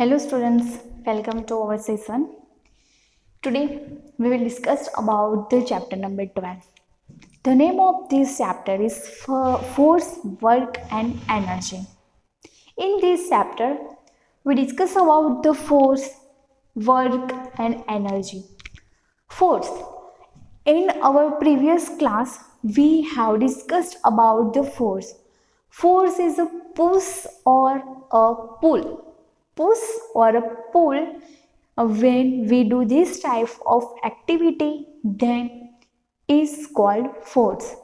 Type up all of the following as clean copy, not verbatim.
Hello students, welcome to our session. Today we will discuss about the chapter number 12. The name of this chapter is Force, Work and Energy. In this chapter we discuss about the force, work and energy. Force. In our previous class we have discussed about the force. Force is a push or a pull. Push or a pull, when we do this type of activity, then is called force.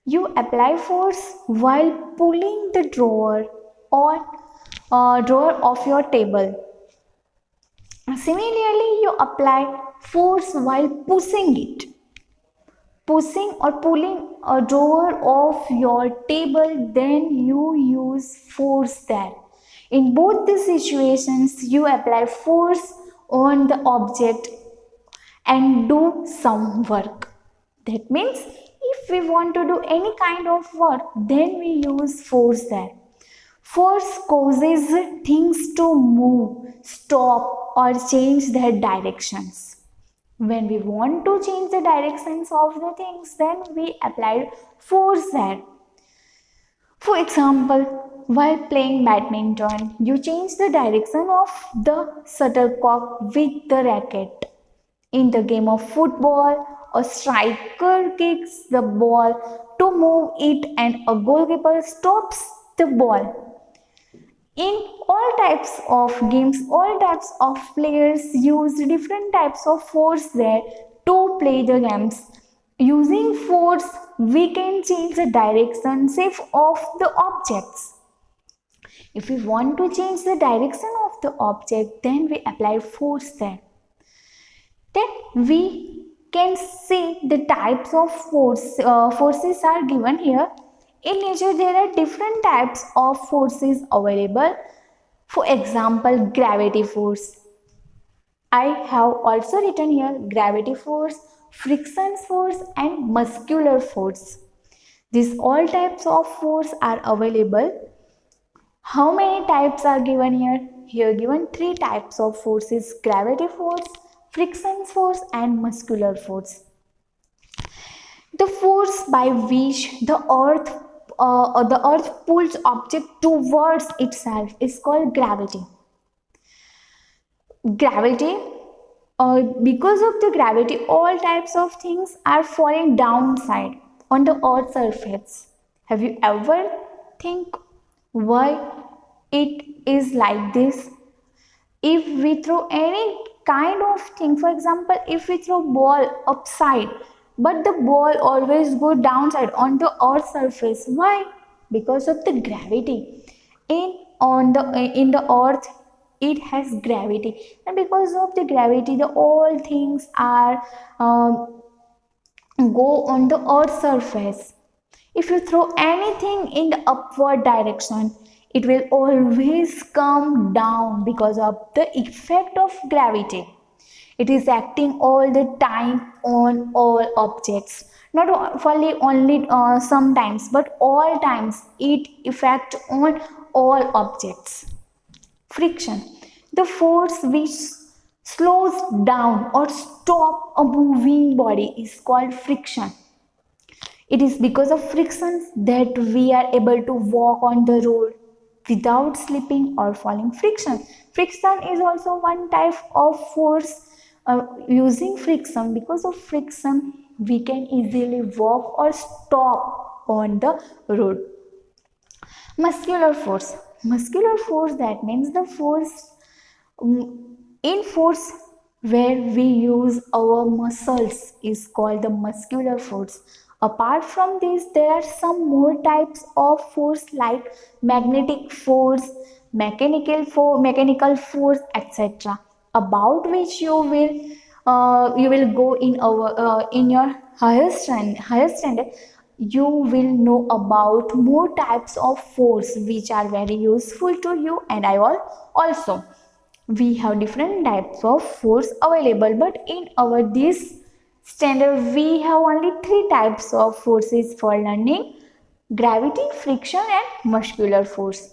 You apply force while pulling the drawer or drawer of your table. Similarly, you apply force while pushing it. Pushing or pulling a drawer of your table, then you use force there. In both the situations, you apply force on the object and do some work. That means if we want to do any kind of work, then we use force there. Force causes things to move, stop or change their directions. When we want to change the directions of the things, then we apply force there. For example, while playing badminton, you change the direction of the shuttlecock with the racket. In the game of football, a striker kicks the ball to move it and a goalkeeper stops the ball. In all types of games, all types of players use different types of force there to play the games. Using force, we can change the direction shape of the objects. If we want to change the direction of the object, then we apply force there. Then we can see the types of forces are given here. In nature, there are different types of forces available. For example, gravity force. I have also written here gravity force, friction force and muscular force. These all types of force are available. How many types are given here? Here given 3 types of forces: gravity force, friction force and muscular force. The force by which the earth pulls object towards itself is called gravity. Because of the gravity, all types of things are falling downside on the earth's surface. Have you ever think why it is like this? If we throw any kind of thing, for example, if we throw ball upside, but the ball always go downside on the earth's surface. Why? Because of the gravity. In the earth, it has gravity, and because of the gravity, the all things are go on the earth's surface. If you throw anything in the upward direction, it will always come down because of the effect of gravity. It is acting all the time on all objects. Not only sometimes, but all times it affects on all objects. Friction. The force which slows down or stop a moving body is called friction. It is because of friction that we are able to walk on the road without slipping or falling. Friction is also one type of force. Using friction, because of friction we can easily walk or stop on the road. Muscular force, that means the force in force where we use our muscles is called the muscular force. Apart from this, there are some more types of force like magnetic force, mechanical force, etc., about which you will go in your higher standard. You will know about more types of force which are very useful to you, and I also. We have different types of force available, but in our this standard we have only 3 types of forces for learning: gravity, friction and muscular force.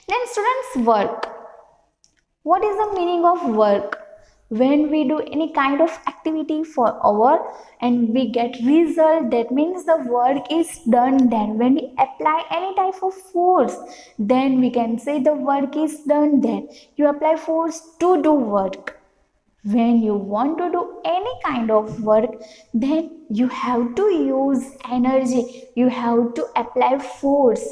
Then students, work. What is the meaning of work? When we do any kind of activity for hour and we get result, that means the work is done there. When we apply any type of force, then we can say the work is done there. You apply force to do work. When you want to do any kind of work, then you have to use energy, you have to apply force.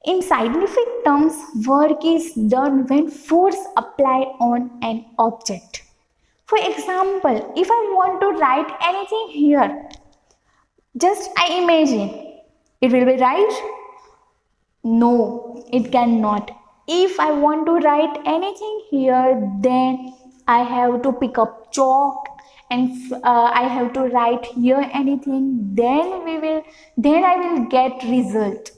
In scientific terms, work is done when force applied on an object. For example, if I want to write anything here, just I imagine, it will be right? No, it cannot. If I want to write anything here, then I have to pick up chalk and I have to write here anything. Then I will get result.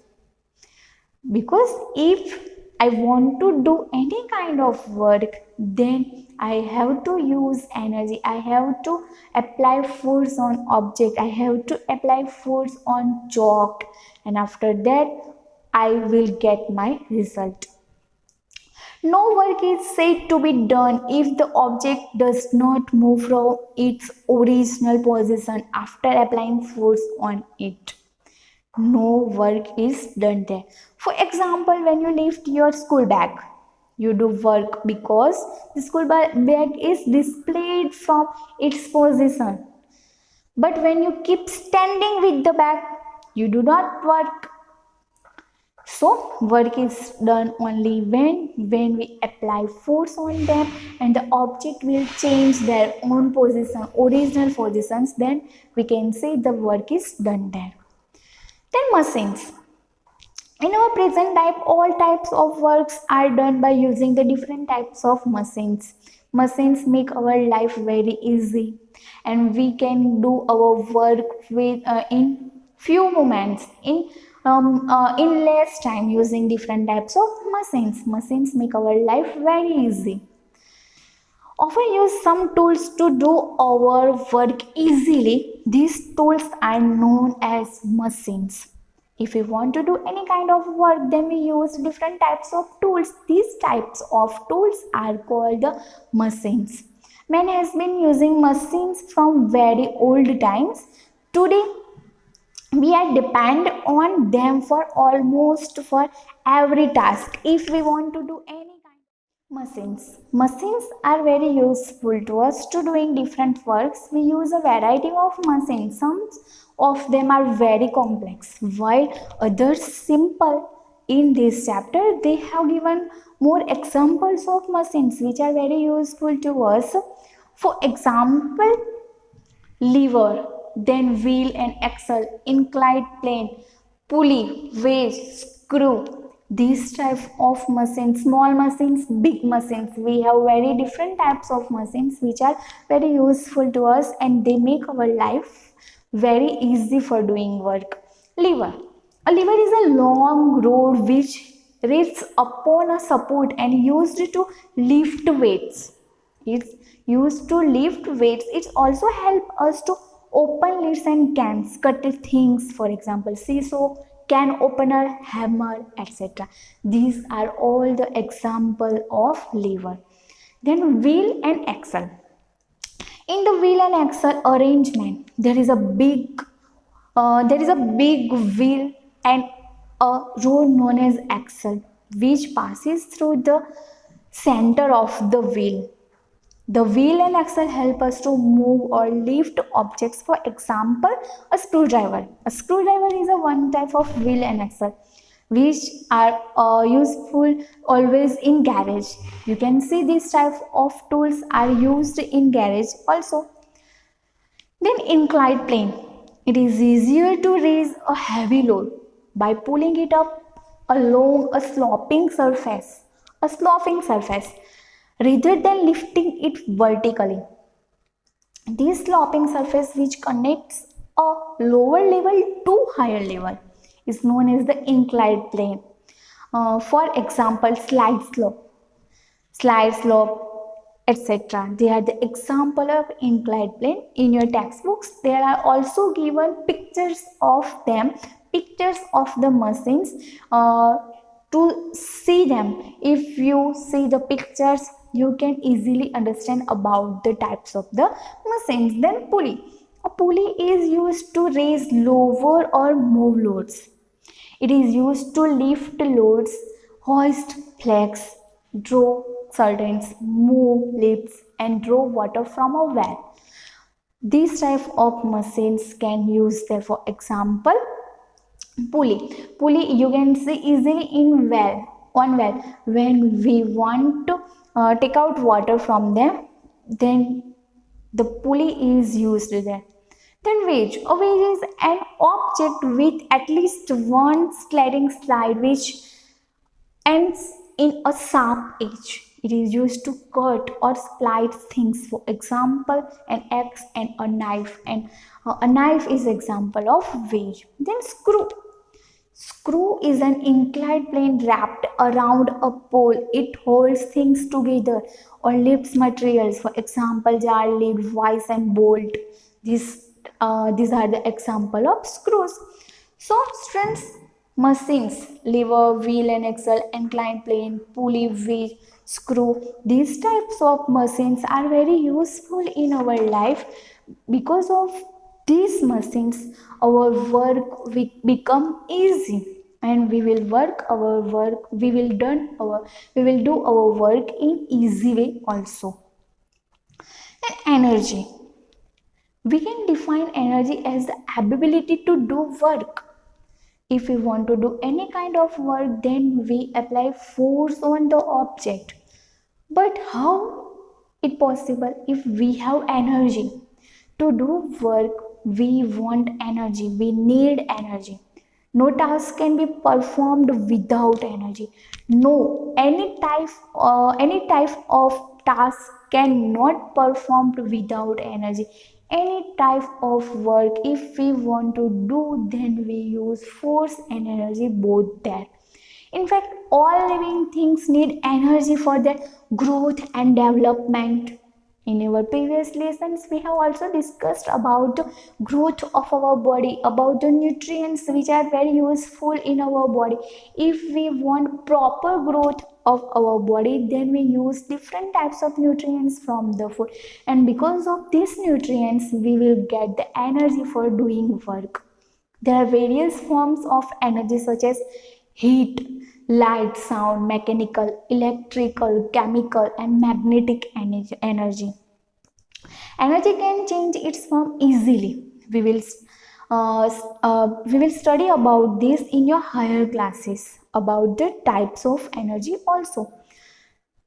Because if I want to do any kind of work, then I have to use energy, I have to apply force on object, I have to apply force on chalk, and after that I will get my result. No work is said to be done if the object does not move from its original position after applying force on it. No work is done there. For example, when you lift your school bag, you do work because the school bag is displayed from its position. But when you keep standing with the bag, you do not work. So work is done only when we apply force on them and the object will change their own position, original positions, then we can say the work is done there. Then machines. In our present type, all types of works are done by using the different types of machines. Machines make our life very easy and we can do our work with in few moments, in less time using different types of machines. Machines make our life very easy. Often use some tools to do our work easily. These tools are known as machines. If we want to do any kind of work, then we use different types of tools. These types of tools are called the machines. Man has been using machines from very old times. Today, we are dependent on them for almost for every task. If we want to do any Machines are very useful to us to doing different works. We use a variety of machines. Some of them are very complex, while others simple. In this chapter, they have given more examples of machines which are very useful to us. For example, lever, then wheel and axle, inclined plane, pulley, wedge, screw. These type of machines, small machines, big machines, we have very different types of machines which are very useful to us and they make our life very easy for doing work. Lever. A lever is a long rod which rests upon a support and used to lift weights. It's used to lift weights. It also helps us to open lids and cans, cut things, for example, seesaw, can opener, hammer, etc. These are all the example of lever. Then wheel and axle. In the wheel and axle arrangement, there is a big wheel and a rod known as axle, which passes through the center of the wheel. The wheel and axle help us to move or lift objects. For example, a screwdriver. A screwdriver is a one type of wheel and axle which are useful always in garage. You can see these type of tools are used in garage also. Then inclined plane. It is easier to raise a heavy load by pulling it up along a sloping surface. Rather than lifting it vertically. This sloping surface which connects a lower level to higher level is known as the inclined plane. For example, slide slope, etc. They are the example of inclined plane. In your textbooks, there are also given pictures of them, pictures of the machines to see them. If you see the pictures, you can easily understand about the types of the machines. Then pulley. A pulley is used to raise lower or move loads. It is used to lift loads, hoist flags, draw curtains, move lifts, and draw water from a well. These type of machines can use there. For example, pulley you can see easily in on well. When we want to take out water from them, then the pulley is used there. Then wedge. A wedge is an object with at least one sliding slide which ends in a sharp edge. It is used to cut or slice things. For example, an axe and a knife. And a knife is example of wedge. Then screw. Screw is an inclined plane wrapped around a pole. It holds things together or lifts materials. For example, jar lid, vise, and bolt. These are the example of screws. So, strengths machines, lever, wheel and axle, inclined plane, pulley, wedge, screw. These types of machines are very useful in our life. Because of these machines, our work will become easy, and we will do our work in easy way also. And energy. We can define energy as the ability to do work. If we want to do any kind of work, then we apply force on the object. But how it possible? If we have energy to do work, we want energy, we need energy. No task can be performed without energy. No, any type of task cannot performed without energy. Any type of work, if we want to do, then we use force and energy both there. In fact, all living things need energy for their growth and development. In our previous lessons, we have also discussed about the growth of our body, about the nutrients which are very useful in our body. If we want proper growth of our body, then we use different types of nutrients from the food. And because of these nutrients, we will get the energy for doing work. There are various forms of energy such as heat, light, sound, mechanical, electrical, chemical, and magnetic energy. Energy can change its form easily. We will study about this in your higher classes, about the types of energy also.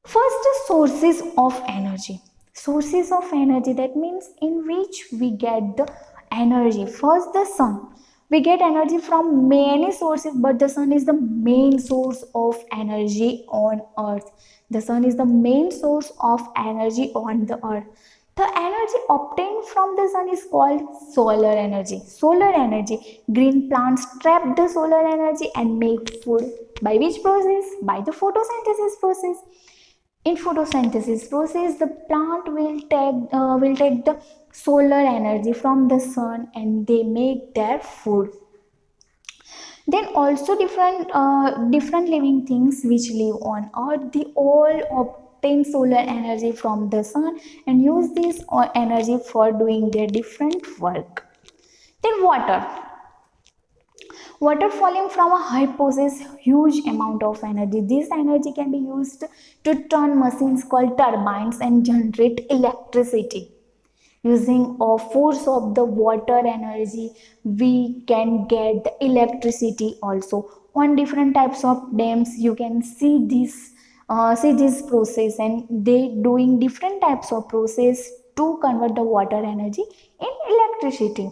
First, the sources of energy. Sources of energy, that means in which we get the energy. First, the sun. We get energy from many sources, but the sun is the main source of energy on earth. The sun is the main source of energy on the earth. The energy obtained from the sun is called solar energy. Solar energy. Green plants trap the solar energy and make food. By which process? By the photosynthesis process. In photosynthesis process, the plant will take the solar energy from the sun and they make their food. Then also different living things which live on earth, they all obtain solar energy from the sun and use this energy for doing their different work. Then water. Water falling from a height possesses huge amount of energy. This energy can be used to turn machines called turbines and generate electricity. Using a force of the water energy, we can get the electricity also. On different types of dams, you can see this process, and they doing different types of process to convert the water energy in electricity.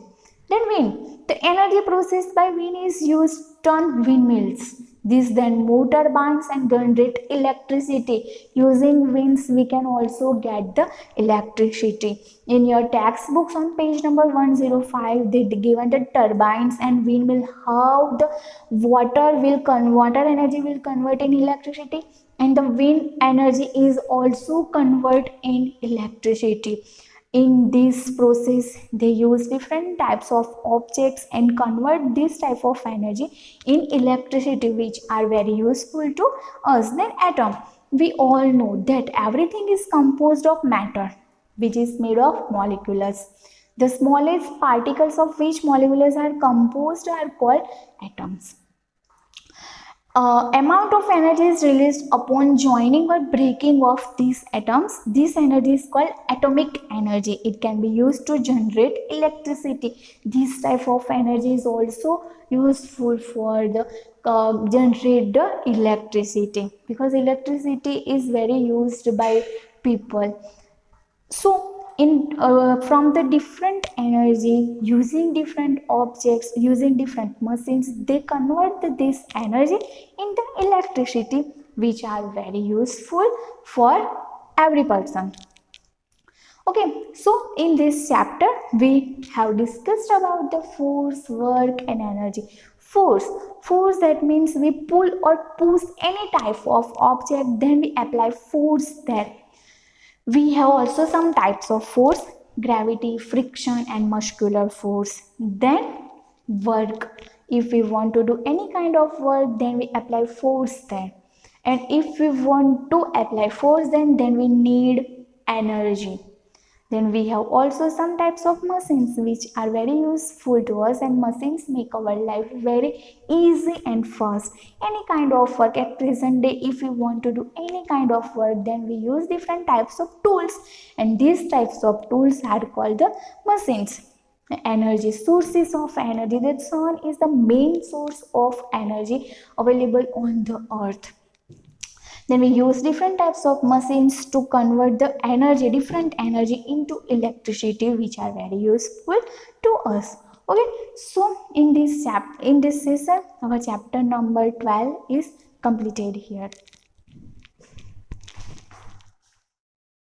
Then wind. The energy processed by wind is used to turn windmills. These then move turbines and generate electricity. Using winds, we can also get the electricity. In your textbooks on page number 105, they given the turbines and windmill, how the water energy will convert in electricity, and the wind energy is also convert in electricity. In this process, they use different types of objects and convert this type of energy in electricity, which are very useful to us. Then atom. We all know that everything is composed of matter, which is made of molecules. The smallest particles of which molecules are composed are called atoms. Amount of energy is released upon joining or breaking of these atoms. This energy is called atomic energy. It can be used to generate electricity. This type of energy is also useful for the generate the electricity, because electricity is very used by people. So from the different energy, using different objects, using different machines, they convert this energy into electricity, which are very useful for every person. Okay, so in this chapter we have discussed about the force, work and energy. Force, that means we pull or push any type of object, then we apply force there. We have also some types of force: gravity, friction and muscular force. Then work. If we want to do any kind of work, then we apply force there. And if we want to apply force, then we need energy. Then we have also some types of machines which are very useful to us, and machines make our life very easy and fast. Any kind of work at present day, if we want to do any kind of work, then we use different types of tools, and these types of tools are called the machines. Energy, sources of energy. The sun is the main source of energy available on the earth. Then we use different types of machines to convert the energy, different energy into electricity, which are very useful to us. Okay, so in this session, our chapter number 12 is completed here.